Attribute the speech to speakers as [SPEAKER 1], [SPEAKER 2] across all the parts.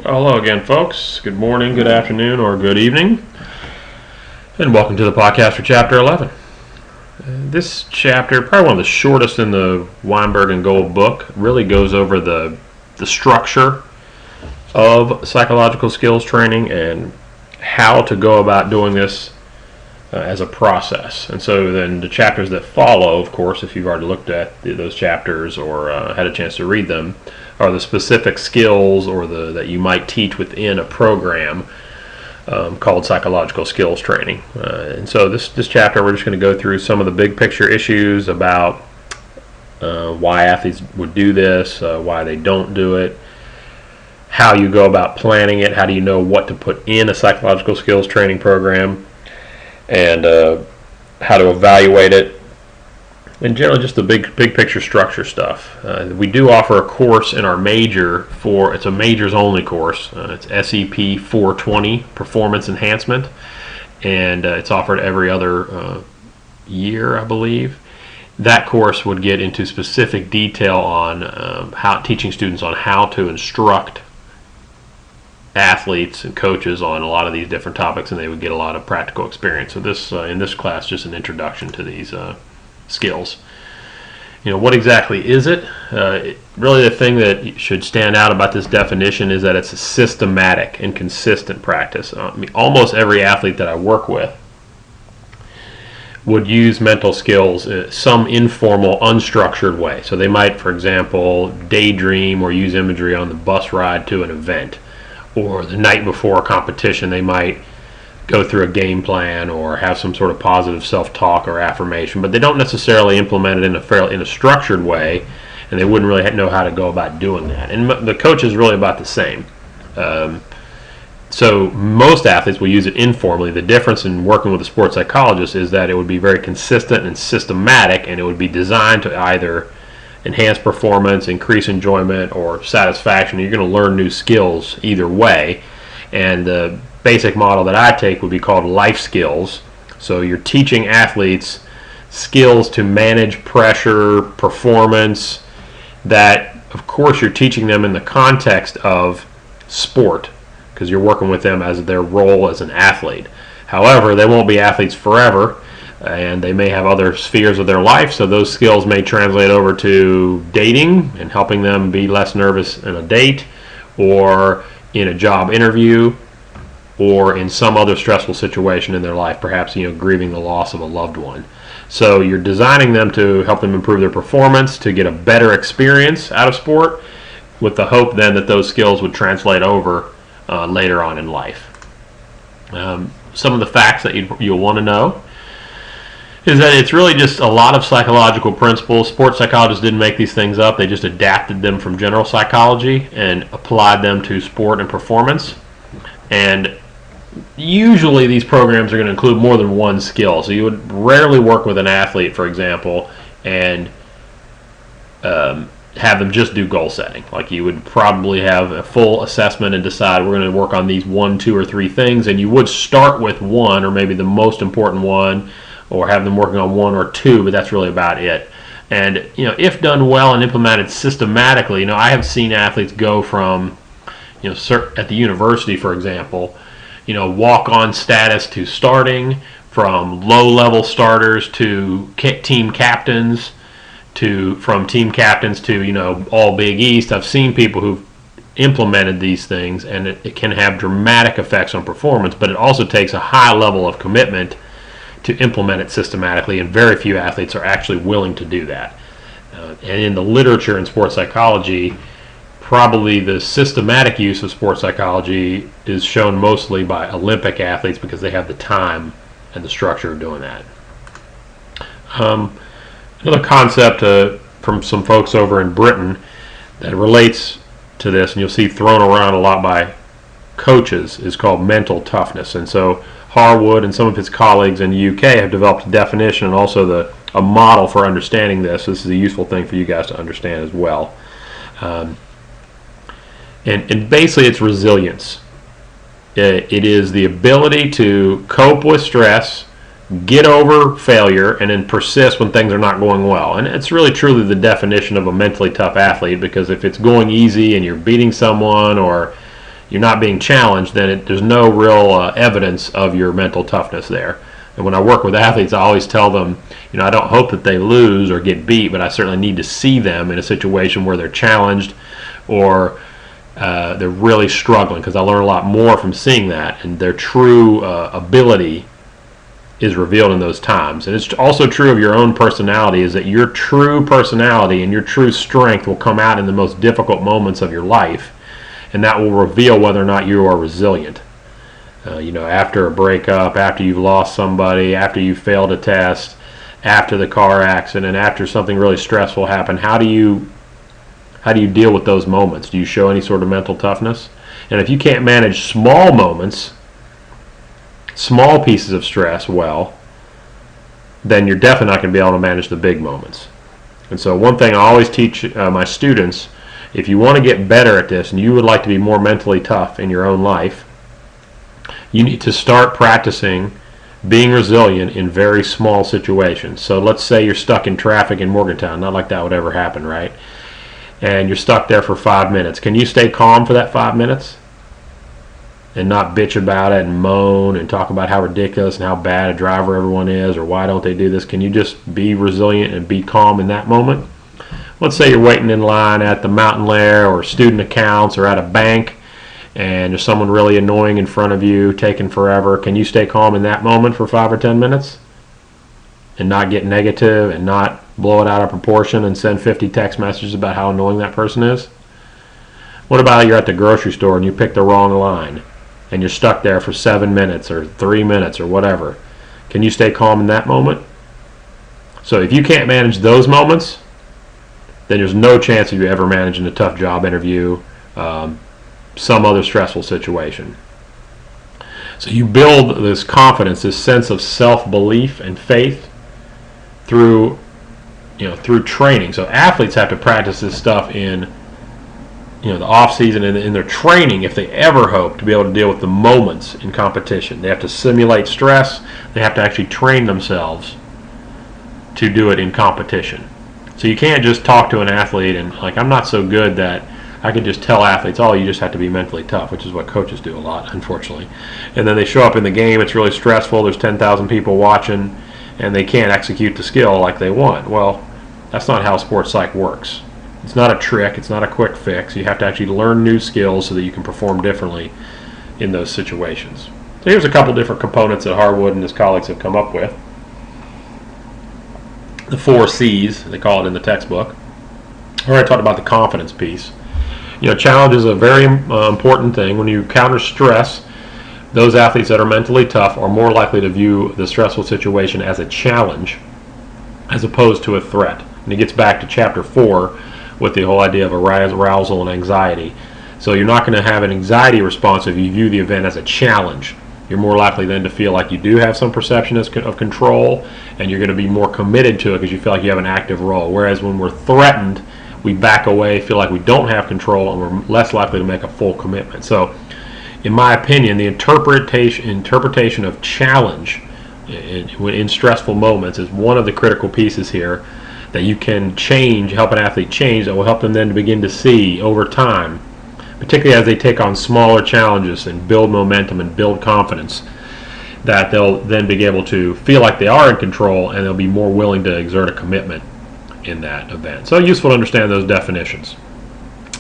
[SPEAKER 1] Well, hello again, folks. Good morning, good afternoon, or good evening, and welcome to the podcast for Chapter 11. This chapter, probably one of the shortest in the Weinberg and Gold book, really goes over the structure of psychological skills training and how to go about doing this as a process. And so then the chapters that follow, of course, if you've already looked at those chapters or had a chance to read them, are the specific skills or that you might teach within a program called psychological skills training. And so this chapter, we're just going to go through some of the big picture issues about why athletes would do this, why they don't do it, how you go about planning it, how do you know what to put in a psychological skills training program, and how to evaluate it, and generally just the big picture structure stuff. We do offer a course in our major it's a majors only course. It's SEP 420, Performance Enhancement, and it's offered every other year, I believe. That course would get into specific detail on teaching students on how to instruct athletes and coaches on a lot of these different topics, and they would get a lot of practical experience. So this in this class, just an introduction to these skills. What exactly is it? Really the thing that should stand out about this definition is that it's a systematic and consistent practice. Almost every athlete that I work with would use mental skills in some informal, unstructured way. So they might, for example, daydream or use imagery on the bus ride to an event, or the night before a competition they might go through a game plan or have some sort of positive self-talk or affirmation, but they don't necessarily implement it in a structured way, and they wouldn't really know how to go about doing that. And the coach is really about the same. So most athletes will use it informally. The difference in working with a sports psychologist is that it would be very consistent and systematic, and it would be designed to either enhance performance, increase enjoyment, or satisfaction. You're going to learn new skills either way, and the basic model that I take would be called life skills. So you're teaching athletes skills to manage pressure, performance, that of course you're teaching them in the context of sport, because you're working with them as their role as an athlete. However, they won't be athletes forever, and they may have other spheres of their life, so those skills may translate over to dating and helping them be less nervous in a date, or in a job interview, or in some other stressful situation in their life, perhaps grieving the loss of a loved one. So you're designing them to help them improve their performance, to get a better experience out of sport, with the hope then that those skills would translate over later on in life. Some of the facts that you'll want to know is that it's really just a lot of psychological principles. Sports psychologists didn't make these things up. They just adapted them from general psychology and applied them to sport and performance. And usually these programs are going to include more than one skill. So you would rarely work with an athlete, for example, and have them just do goal setting. Like you would probably have a full assessment and decide we're going to work on these 1, 2, or 3 things, and you would start with one, or maybe the most important one, or have them working on 1 or 2, but that's really about it. And if done well and implemented systematically, I have seen athletes go from at the university, for example, walk-on status to starting, from low-level starters to team captains, from team captains to all Big East. I've seen people who've implemented these things, and it can have dramatic effects on performance, but it also takes a high level of commitment to implement it systematically, and very few athletes are actually willing to do that. And in the literature in sports psychology, probably the systematic use of sports psychology is shown mostly by Olympic athletes because they have the time and the structure of doing that. Another concept from some folks over in Britain that relates to this, and you'll see thrown around a lot by coaches, is called mental toughness. And so Harwood and some of his colleagues in the UK have developed a definition and also a model for understanding this. This is a useful thing for you guys to understand as well. And basically it's resilience. It is the ability to cope with stress, get over failure, and then persist when things are not going well. And it's really truly the definition of a mentally tough athlete, because if it's going easy and you're beating someone, or you're not being challenged, then there's no real evidence of your mental toughness there. And when I work with athletes, I always tell them, I don't hope that they lose or get beat, but I certainly need to see them in a situation where they're challenged or they're really struggling, because I learn a lot more from seeing that, and their true ability is revealed in those times. And it's also true of your own personality, is that your true personality and your true strength will come out in the most difficult moments of your life, and that will reveal whether or not you are resilient. After a breakup, after you've lost somebody, after you failed a test, after the car accident, after something really stressful happened, how do you deal with those moments? Do you show any sort of mental toughness? And if you can't manage small moments, small pieces of stress well, then you're definitely not going to be able to manage the big moments. And so one thing I always teach my students, if you want to get better at this and you would like to be more mentally tough in your own life, you need to start practicing being resilient in very small situations. So let's say you're stuck in traffic in Morgantown. Not like that would ever happen, right? And you're stuck there for 5 minutes. Can you stay calm for that 5 minutes and not bitch about it and moan and talk about how ridiculous and how bad a driver everyone is, or why don't they do this? Can you just be resilient and be calm in that moment? Let's say you're waiting in line at the Mountain Lair or student accounts or at a bank, and there's someone really annoying in front of you, taking forever. Can you stay calm in that moment for 5 or 10 minutes and not get negative and not blow it out of proportion and send 50 text messages about how annoying that person is? What about you're at the grocery store and you pick the wrong line and you're stuck there for 7 minutes or 3 minutes or whatever? Can you stay calm in that moment? So if you can't manage those moments, then there's no chance of you ever managing a tough job interview, some other stressful situation. So you build this confidence, this sense of self-belief and faith through training. So athletes have to practice this stuff in the off season and in their training if they ever hope to be able to deal with the moments in competition. They have to simulate stress. They have to actually train themselves to do it in competition. So you can't just talk to an athlete and I'm not so good that I can just tell athletes, you just have to be mentally tough, which is what coaches do a lot, unfortunately. And then they show up in the game, it's really stressful, there's 10,000 people watching, and they can't execute the skill like they want. Well, that's not how sports psych works. It's not a trick, it's not a quick fix. You have to actually learn new skills so that you can perform differently in those situations. So here's a couple different components that Harwood and his colleagues have come up with. The 4 C's, they call it in the textbook. I already talked about the confidence piece. Challenge is a very important thing. When you counter stress, those athletes that are mentally tough are more likely to view the stressful situation as a challenge as opposed to a threat. And it gets back to chapter 4 with the whole idea of arousal and anxiety. So you're not going to have an anxiety response if you view the event as a challenge. You're more likely then to feel like you do have some perception of control, and you're going to be more committed to it because you feel like you have an active role. Whereas when we're threatened, we back away, feel like we don't have control, and we're less likely to make a full commitment. So, in my opinion, the interpretation of challenge in stressful moments is one of the critical pieces here that you can change, help an athlete change, that will help them then to begin to see over time, particularly as they take on smaller challenges and build momentum and build confidence, that they'll then be able to feel like they are in control, and they'll be more willing to exert a commitment in that event. So useful to understand those definitions.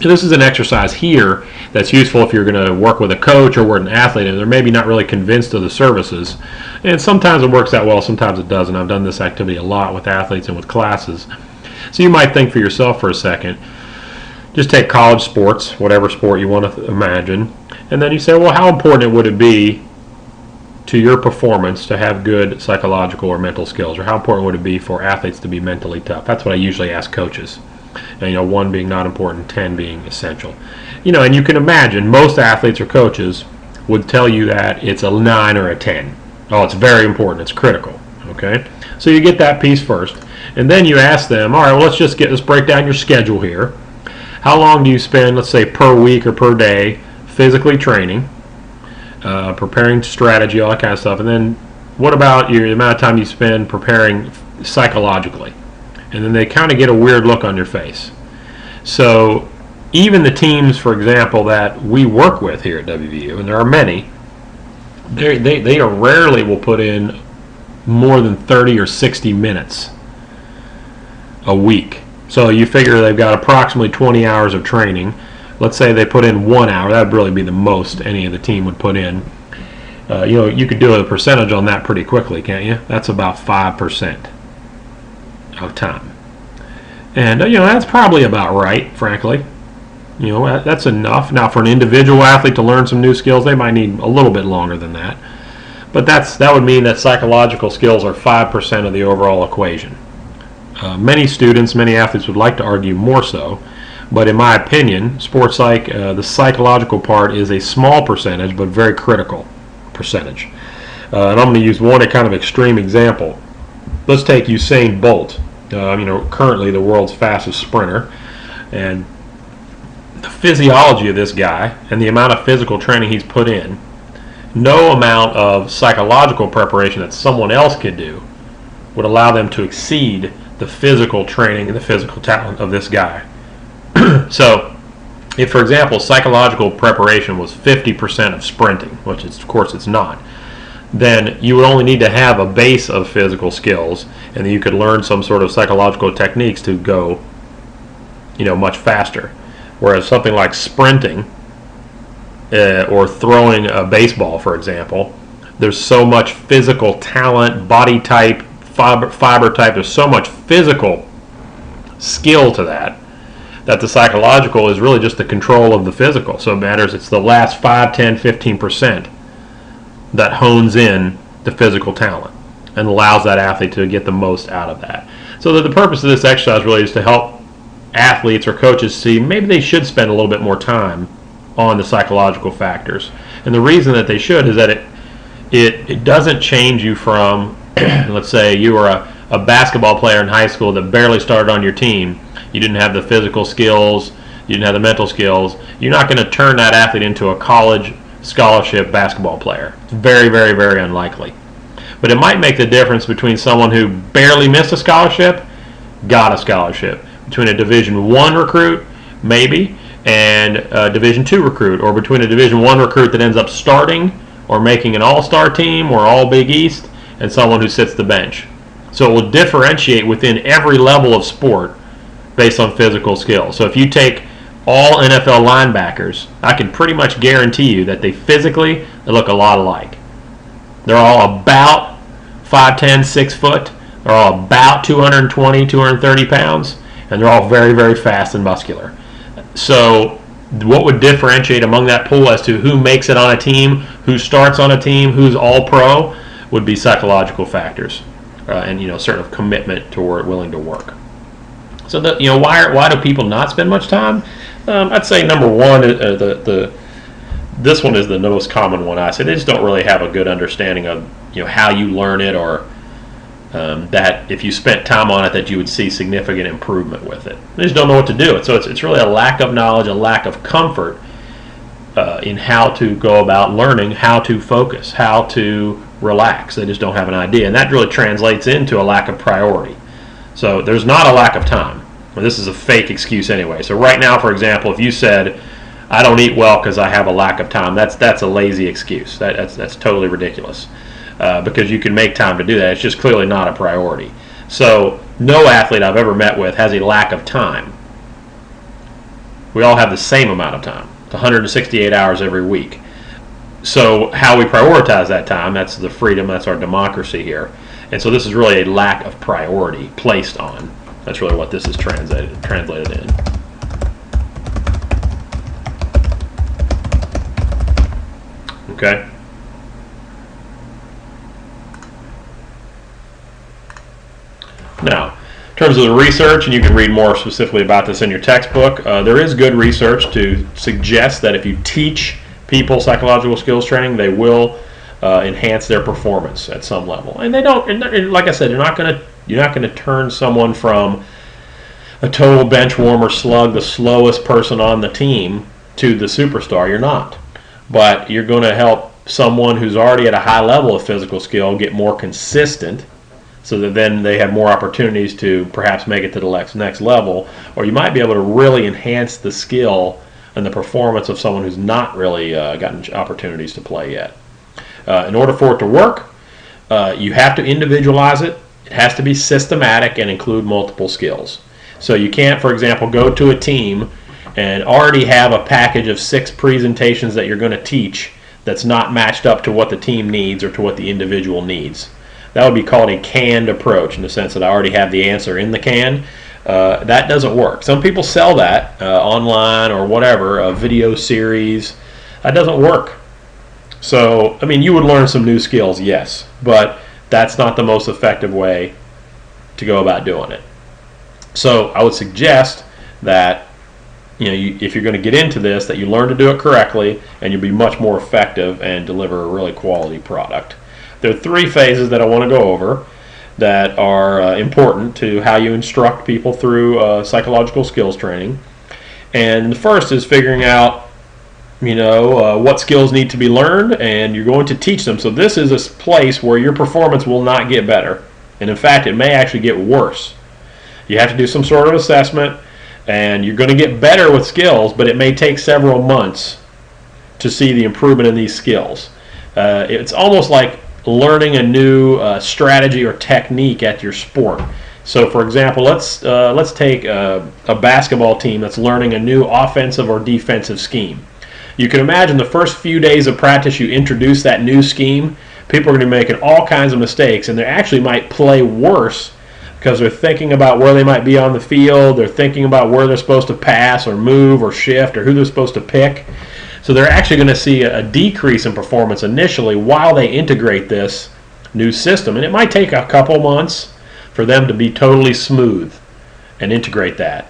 [SPEAKER 1] And this is an exercise here that's useful if you're going to work with a coach or with an athlete and they're maybe not really convinced of the services. And sometimes it works out well, sometimes it doesn't. I've done this activity a lot with athletes and with classes. So you might think for yourself for a second, just take college sports, whatever sport you want to imagine, and then you say, well, how important would it be to your performance to have good psychological or mental skills, or how important would it be for athletes to be mentally tough? That's what I usually ask coaches. And 1 being not important, 10 being essential. And you can imagine most athletes or coaches would tell you that it's a 9 or a 10. Oh, it's very important, it's critical. Okay? So you get that piece first, and then you ask them, all right, well, let's break down your schedule here. How long do you spend, let's say, per week or per day physically training? Preparing strategy, all that kind of stuff, and then what about the amount of time you spend preparing psychologically? And then they kind of get a weird look on your face. So, even the teams, for example, that we work with here at WVU, and there are many, they are rarely will put in more than 30 or 60 minutes a week. So you figure they've got approximately 20 hours of training. Let's say they put in 1 hour. That would really be the most any of the team would put in. You could do a percentage on that pretty quickly, can't you? That's about 5% of time. And that's probably about right, frankly. That's enough. Now, for an individual athlete to learn some new skills, they might need a little bit longer than that. But that would mean that psychological skills are 5% of the overall equation. Many students, many athletes would like to argue more so, but in my opinion, sports psych, the psychological part is a small percentage, but very critical percentage. And I'm going to use one kind of extreme example. Let's take Usain Bolt, currently the world's fastest sprinter, and the physiology of this guy and the amount of physical training he's put in. No amount of psychological preparation that someone else could do would allow them to exceed the physical training and the physical talent of this guy. So, if, for example, psychological preparation was 50% of sprinting, which of course it's not, then you would only need to have a base of physical skills, and then you could learn some sort of psychological techniques to go, much faster. Whereas something like sprinting, or throwing a baseball, for example, there's so much physical talent, body type, fiber type, there's so much physical skill to that the psychological is really just the control of the physical. So it matters, it's the last 5, 10, 15% that hones in the physical talent and allows that athlete to get the most out of that. So the purpose of this exercise really is to help athletes or coaches see maybe they should spend a little bit more time on the psychological factors. And the reason that they should is that it doesn't change you from, let's say you were a basketball player in high school that barely started on your team. You didn't have the physical skills, you didn't have the mental skills. You're not going to turn that athlete into a college scholarship basketball player. It's very, very, very unlikely. But it might make the difference between someone who barely missed a scholarship, got a scholarship. Between a Division I recruit, maybe, and a Division II recruit, or between a Division I recruit that ends up starting or making an all-star team or all Big East, and someone who sits the bench. So it will differentiate within every level of sport based on physical skill. So if you take all NFL linebackers, I can pretty much guarantee you that they look a lot alike. They're all about 5'10", 6 foot. They're all about 220, 230 pounds. And they're all very, very fast and muscular. So what would differentiate among that pool as to who makes it on a team, who starts on a team, who's all pro, would be psychological factors and sort of commitment to willing to work. So why do people not spend much time? I'd say number one, this one is the most common one. I say they just don't really have a good understanding of how you learn it, or that if you spent time on it that you would see significant improvement with it. They just don't know what to do. So it's really a lack of knowledge, a lack of comfort in how to go about learning, how to focus, how to relax. They just don't have an idea. And that really translates into a lack of priority. So there's not a lack of time. Well, this is a fake excuse anyway. So right now, for example, if you said, I don't eat well because I have a lack of time, that's a lazy excuse. That's totally ridiculous. Because you can make time to do that. It's just clearly not a priority. So no athlete I've ever met with has a lack of time. We all have the same amount of time. It's 168 hours every week. So how we prioritize that time, that's the freedom, that's our democracy here. And so this is really a lack of priority placed on. That's really what this is translated in. Okay? Now, in terms of the research, and you can read more specifically about this in your textbook, there is good research to suggest that if you teach people psychological skills training, they will enhance their performance at some level. And they don't, and like I said, you're not going to turn someone from a total bench warmer slug, the slowest person on the team, to the superstar. You're not. But you're going to help someone who's already at a high level of physical skill get more consistent so that then they have more opportunities to perhaps make it to the next level, or you might be able to really enhance the skill and the performance of someone who's not really gotten opportunities to play yet. In order for it to work, you have to individualize it. It has to be systematic and include multiple skills. So you can't, for example, go to a team and already have a package of 6 presentations that you're going to teach that's not matched up to what the team needs or to what the individual needs. That would be called a canned approach, in the sense that I already have the answer in the can. That doesn't work. Some people sell that online or whatever, a video series. That doesn't work. So, I mean, you would learn some new skills, yes, but that's not the most effective way to go about doing it. So I would suggest that if you're going to get into this, that you learn to do it correctly, and you'll be much more effective and deliver a really quality product. There are 3 phases that I want to go over that are important to how you instruct people through psychological skills training. And the first is figuring out, what skills need to be learned, and you're going to teach them. So this is a place where your performance will not get better, and in fact, it may actually get worse. You have to do some sort of assessment, and you're going to get better with skills, but it may take several months to see the improvement in these skills. It's almost like learning a new strategy or technique at your sport. So, for example, let's take a basketball team that's learning a new offensive or defensive scheme. You can imagine the first few days of practice you introduce that new scheme, people are going to be making all kinds of mistakes, and they actually might play worse because they're thinking about where they might be on the field, they're thinking about where they're supposed to pass or move or shift or who they're supposed to pick. So they're actually going to see a decrease in performance initially while they integrate this new system. And it might take a couple months for them to be totally smooth and integrate that.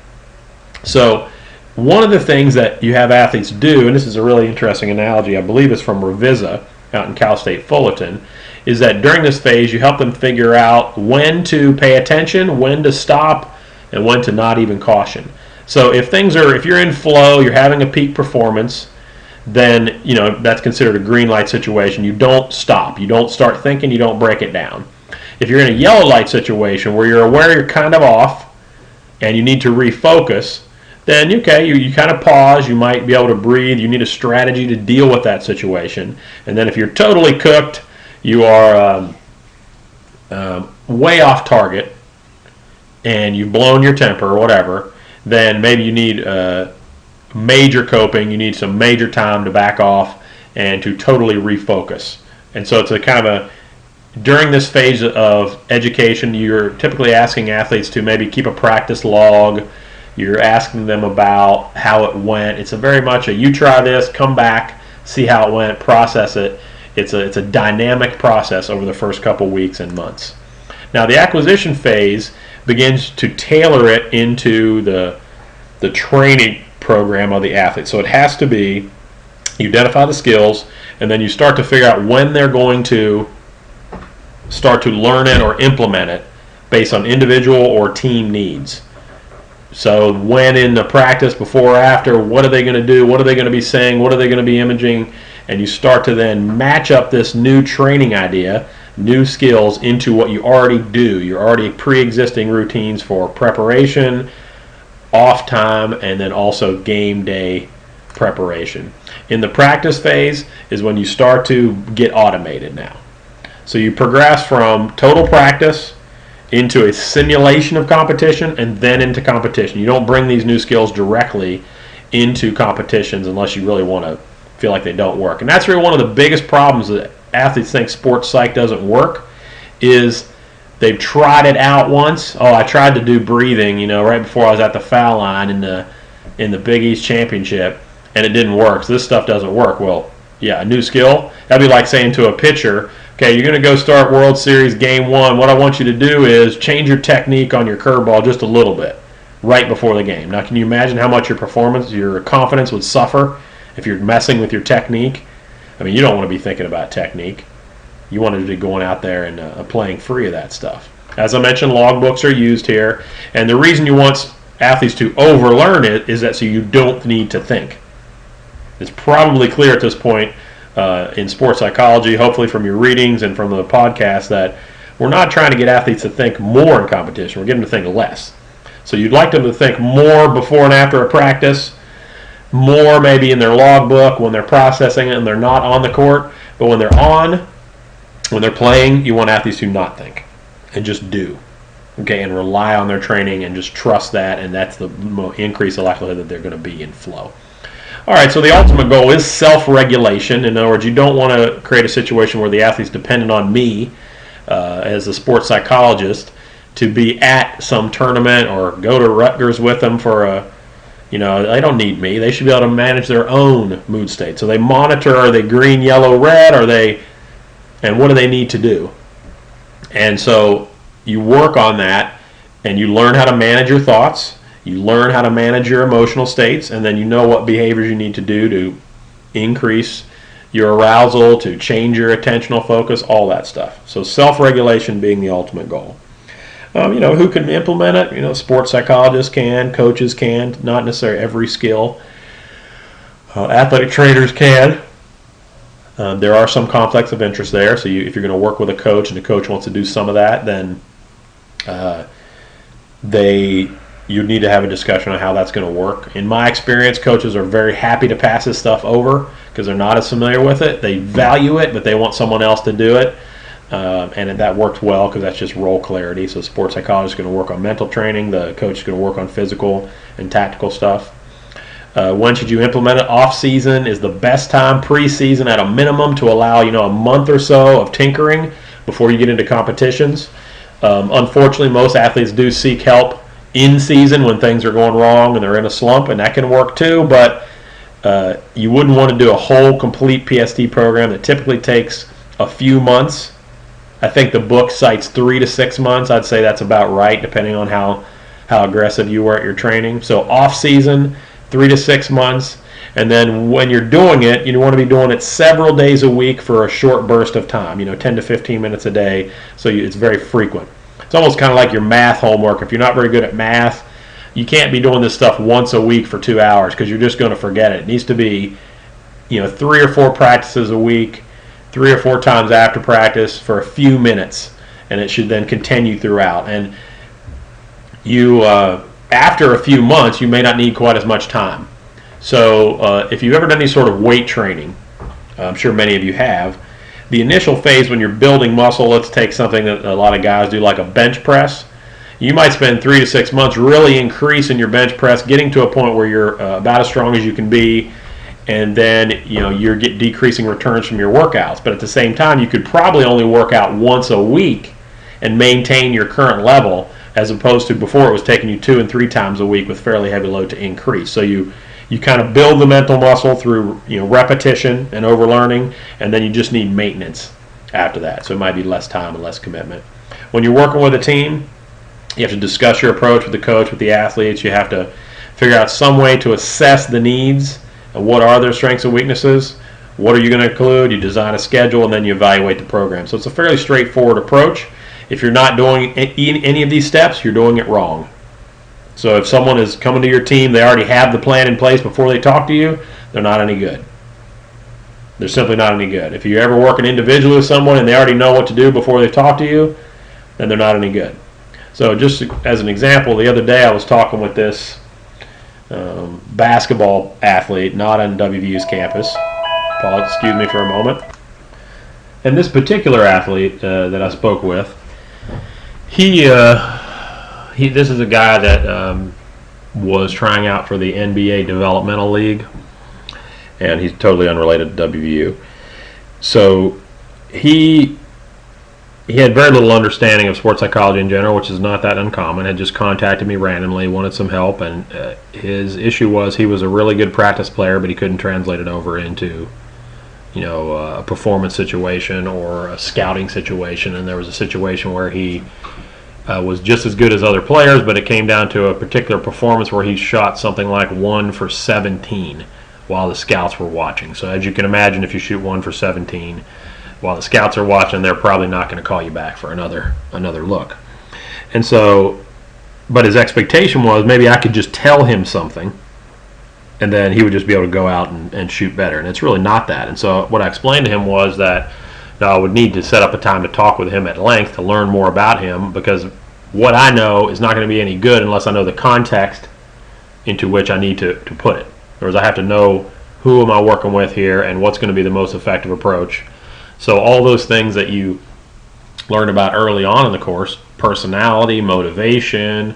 [SPEAKER 1] So one of the things that you have athletes do, and this is a really interesting analogy, I believe it's from Revisa out in Cal State Fullerton, is that during this phase you help them figure out when to pay attention, when to stop, and when to not even caution. So if you're in flow, you're having a peak performance, then that's considered a green light situation. You don't stop. You don't start thinking. You don't break it down. If you're in a yellow light situation where you're aware you're kind of off and you need to refocus, then you kind of pause. You might be able to breathe. You need a strategy to deal with that situation. And then if you're totally cooked, you are way off target and you've blown your temper or whatever, then maybe you need major coping. You need some major time to back off and to totally refocus. And so it's a kind of during this phase of education, you're typically asking athletes to maybe keep a practice log. You're asking them about how it went. It's very much you try this, come back, see how it went, process it. It's a dynamic process over the first couple weeks and months. Now the acquisition phase begins to tailor it into the training program of the athlete. So it has to be, you identify the skills, and then you start to figure out when they're going to start to learn it or implement it based on individual or team needs. So when in the practice, before or after, what are they going to do? What are they going to be saying? What are they going to be imaging? And you start to then match up this new training idea, new skills, into what you already do. You're already pre-existing routines for preparation, off time, and then also game day preparation. In the practice phase is when you start to get automated now. So you progress from total practice into a simulation of competition and then into competition. You don't bring these new skills directly into competitions unless you really want to feel like they don't work. And that's really one of the biggest problems that athletes think sports psych doesn't work, is they've tried it out once. Oh, I tried to do breathing, right before I was at the foul line in the Big East Championship, and it didn't work. So this stuff doesn't work. Well, yeah, a new skill. That'd be like saying to a pitcher, okay, you're going to go start World Series Game 1. What I want you to do is change your technique on your curveball just a little bit right before the game. Now, can you imagine how much your performance, your confidence would suffer if you're messing with your technique? I mean, you don't want to be thinking about technique. You want to be going out there and playing free of that stuff. As I mentioned, logbooks are used here. And the reason you want athletes to overlearn it is that so you don't need to think. It's probably clear at this point in sports psychology, hopefully from your readings and from the podcast, that we're not trying to get athletes to think more in competition. We're getting them to think less. So you'd like them to think more before and after a practice, more maybe in their logbook when they're processing it and they're not on the court. But when they're on, when they're playing, you want athletes to not think and just do. Okay, and rely on their training and just trust that, and that's the increase the likelihood that they're going to be in flow. All right, so the ultimate goal is self-regulation. In other words, you don't want to create a situation where the athlete's dependent on me as a sports psychologist to be at some tournament or go to Rutgers with them for a, they don't need me. They should be able to manage their own mood state. So they monitor, are they green, yellow, red, and what do they need to do? And so you work on that, and you learn how to manage your thoughts, you learn how to manage your emotional states, and then you know what behaviors you need to do to increase your arousal, to change your attentional focus, all that stuff. So self-regulation being the ultimate goal. Who can implement it? Sports psychologists can, coaches can, not necessarily every skill. Athletic trainers can. There are some conflicts of interest there. So if you're going to work with a coach and the coach wants to do some of that, then you need to have a discussion on how that's going to work. In my experience, coaches are very happy to pass this stuff over because they're not as familiar with it. They value it, but they want someone else to do it. And that works well because that's just role clarity. So the sports psychologist is going to work on mental training. The coach is going to work on physical and tactical stuff. When should you implement it? Off-season is the best time, pre-season at a minimum, to allow a month or so of tinkering before you get into competitions. Unfortunately, most athletes do seek help in season when things are going wrong and they're in a slump, and that can work too, but you wouldn't want to do a whole complete PST program that typically takes a few months. I think the book cites 3 to 6 months. I'd say that's about right, depending on how aggressive you were at your training. So off season, 3 to 6 months, and then when you're doing it, you want to be doing it several days a week for a short burst of time, 10 to 15 minutes a day, so it's very frequent. It's almost kind of like your math homework. If you're not very good at math, you can't be doing this stuff once a week for 2 hours because you're just going to forget it. It needs to be 3 or 4 practices a week, 3 or 4 times after practice for a few minutes, and it should then continue throughout. And you after a few months, you may not need quite as much time. So if you've ever done any sort of weight training, I'm sure many of you have, the initial phase when you're building muscle, let's take something that a lot of guys do like a bench press. You might spend 3 to 6 months really increasing your bench press, getting to a point where you're about as strong as you can be, and then you're decreasing returns from your workouts. But at the same time, you could probably only work out once a week and maintain your current level, as opposed to before it was taking you 2 and 3 times a week with fairly heavy load to increase. So you kind of build the mental muscle through repetition and overlearning, and then you just need maintenance after that. So it might be less time and less commitment. When you're working with a team, you have to discuss your approach with the coach, with the athletes. You have to figure out some way to assess the needs and what are their strengths and weaknesses. What are you going to include? You design a schedule, and then you evaluate the program. So it's a fairly straightforward approach. If you're not doing any of these steps, you're doing it wrong. So if someone is coming to your team, they already have the plan in place before they talk to you, they're not any good. They're simply not any good. If you're ever working individually with someone and they already know what to do before they talk to you, then they're not any good. So just as an example, the other day I was talking with this basketball athlete, not on WVU's campus. Paul, excuse me for a moment. And this particular athlete that I spoke with, this is a guy that was trying out for the NBA Developmental League, and he's totally unrelated to WVU. So he had very little understanding of sports psychology in general, which is not that uncommon. Had just contacted me randomly, wanted some help, and his issue was he was a really good practice player, but he couldn't translate it over into a performance situation or a scouting situation. And there was a situation where he was just as good as other players, but it came down to a particular performance where he shot something like 1 for 17 while the scouts were watching. So as you can imagine, if you shoot 1 for 17 while the scouts are watching, they're probably not going to call you back for another look. And so, but his expectation was maybe I could just tell him something, and then he would just be able to go out and shoot better. And it's really not that. And so what I explained to him was that Now, I would need to set up a time to talk with him at length to learn more about him, because what I know is not going to be any good unless I know the context into which I need to put it. In other words, I have to know who am I working with here and what's going to be the most effective approach. So all those things that you learned about early on in the course, personality, motivation,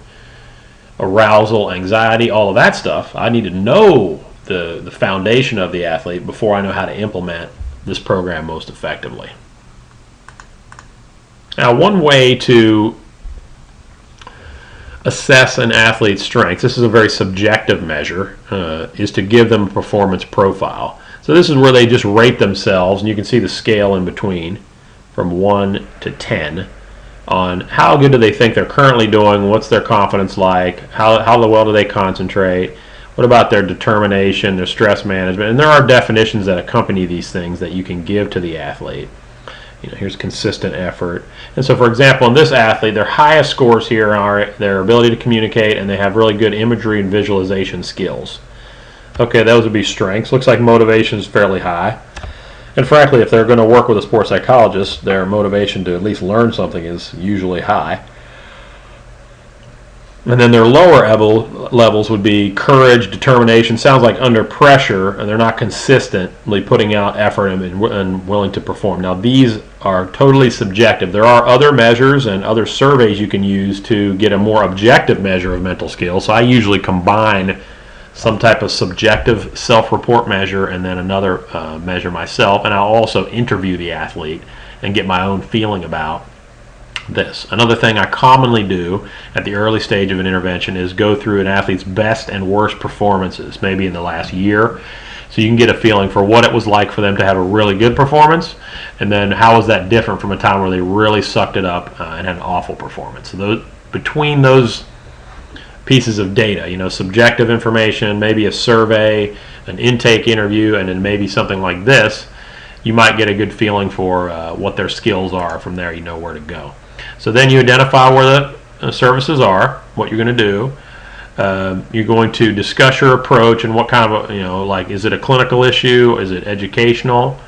[SPEAKER 1] arousal, anxiety, all of that stuff, I need to know the foundation of the athlete before I know how to implement this program most effectively. Now, one way to assess an athlete's strengths, this is a very subjective measure, is to give them a performance profile. So this is where they just rate themselves, and you can see the scale in between from 1 to 10 on how good do they think they're currently doing, what's their confidence like, how well do they concentrate, what about their determination, their stress management. And there are definitions that accompany these things that you can give to the athlete. Here's consistent effort. And so, for example, in this athlete, their highest scores here are their ability to communicate, and they have really good imagery and visualization skills. Okay, those would be strengths. Looks like motivation is fairly high. And frankly, if they're going to work with a sports psychologist, their motivation to at least learn something is usually high. And then their lower levels would be courage, determination. Sounds like under pressure, and they're not consistently putting out effort and willing to perform. Now, these are totally subjective. There are other measures and other surveys you can use to get a more objective measure of mental skills. So I usually combine some type of subjective self-report measure and then another measure myself, and I'll also interview the athlete and get my own feeling about this. Another thing I commonly do at the early stage of an intervention is go through an athlete's best and worst performances, maybe in the last year, so you can get a feeling for what it was like for them to have a really good performance, and then how was that different from a time where they really sucked it up and had an awful performance. So between those pieces of data, subjective information, maybe a survey, an intake interview, and then maybe something like this, you might get a good feeling for what their skills are. From there, you know where to go. So then you identify where the services are, what you're going to do. You're going to discuss your approach and what kind of, like, is it a clinical issue? Is it educational?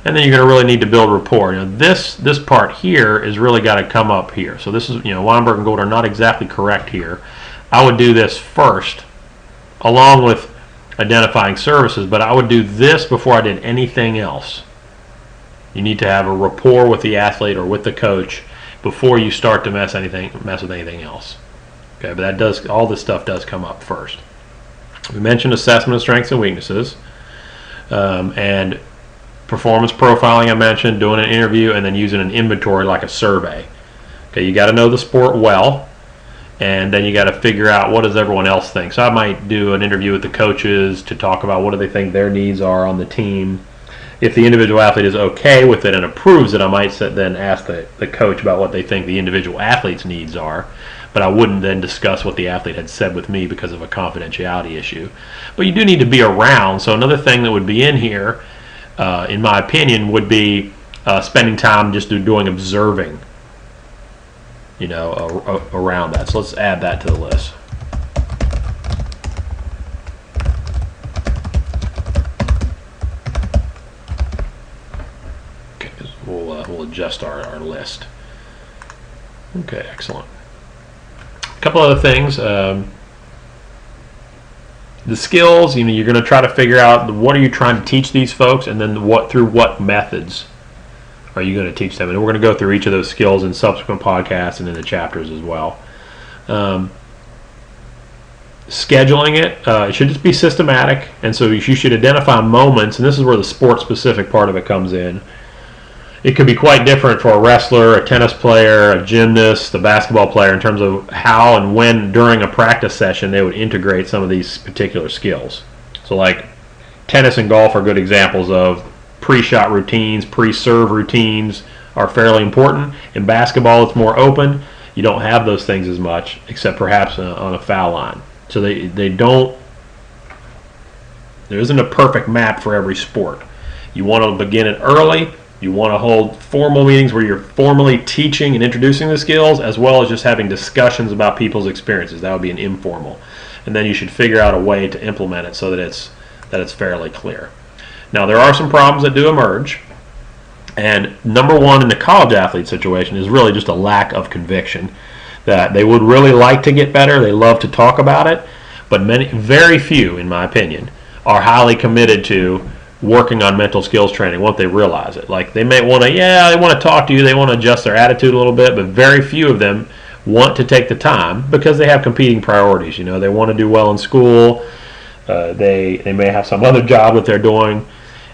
[SPEAKER 1] And then you're going to really need to build rapport. This part here is really got to come up here. So this is, Weinberg and Gold are not exactly correct here. I would do this first, along with identifying services, but I would do this before I did anything else. You need to have a rapport with the athlete or with the coach before you start to mess with anything else. Okay, but all this stuff does come up first. We mentioned assessment of strengths and weaknesses, and performance profiling. I mentioned doing an interview and then using an inventory like a survey. Okay, you got to know the sport well, and then you got to figure out what does everyone else think. So I might do an interview with the coaches to talk about what do they think their needs are on the team. If the individual athlete is okay with it and approves it, I might then ask the coach about what they think the individual athlete's needs are. But I wouldn't then discuss what the athlete had said with me because of a confidentiality issue. But you do need to be around. So another thing that would be in here, in my opinion, would be spending time just doing observing, around that. So let's add that to the list. Okay, we'll adjust our list. Okay, excellent. A couple other things. The skills, you're going to try to figure out what are you trying to teach these folks, and then through what methods are you going to teach them. And we're going to go through each of those skills in subsequent podcasts and in the chapters as well. Scheduling it should just be systematic, and so you should identify moments, and this is where the sport-specific part of it comes in. It could be quite different for a wrestler, a tennis player, a gymnast, a basketball player in terms of how and when during a practice session they would integrate some of these particular skills. So like tennis and golf are good examples of pre-shot routines, pre-serve routines are fairly important. In basketball, it's more open. You don't have those things as much, except perhaps on a foul line. So they don't. There isn't a perfect map for every sport. You want to begin it early. You want to hold formal meetings where you're formally teaching and introducing the skills, as well as just having discussions about people's experiences. That would be an informal. And then you should figure out a way to implement it so that it's fairly clear. Now, there are some problems that do emerge, And number one in the college athlete situation is really just a lack of conviction, that they would really like to get better, they love to talk about it, but very few, in my opinion, are highly committed to working on mental skills training once they realize it. Like, they may want to, they want to talk to you, they want to adjust their attitude a little bit, but very few of them want to take the time because they have competing priorities. They want to do well in school, they may have some other job that they're doing,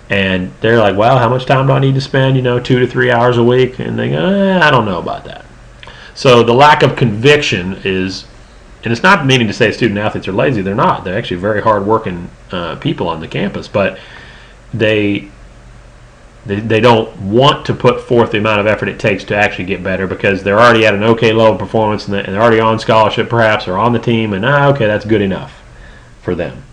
[SPEAKER 1] and they're like, well, how much time do I need to spend? 2 to 3 hours a week, and they go, I don't know about that. So the lack of conviction is, and it's not meaning to say student athletes are lazy. They're not. They're actually very hard-working people on the campus, but they don't want to put forth the amount of effort it takes to actually get better because they're already at an okay level of performance and they're already on scholarship perhaps or on the team, and okay, that's good enough for them.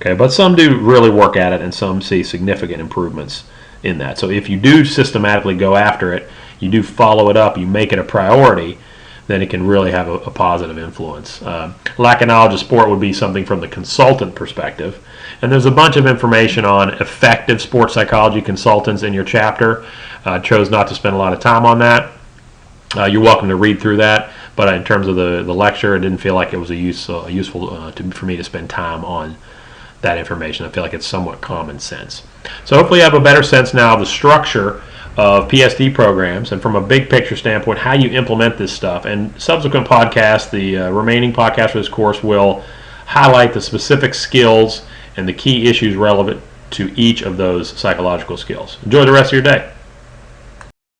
[SPEAKER 1] Okay, but some do really work at it and some see significant improvements in that. So if you do systematically go after it, you do follow it up, you make it a priority, then it can really have a positive influence. Lack of knowledge of sport would be something from the consultant perspective. And there's a bunch of information on effective sports psychology consultants in your chapter. Chose not to spend a lot of time on that. You're welcome to read through that, but in terms of the lecture, it didn't feel like it was useful for me to spend time on that information. I feel like it's somewhat common sense. So hopefully you have a better sense now of the structure of PST programs and from a big picture standpoint how you implement this stuff. And subsequent podcasts, the remaining podcasts for this course will highlight the specific skills and the key issues relevant to each of those psychological skills. Enjoy the rest of your day.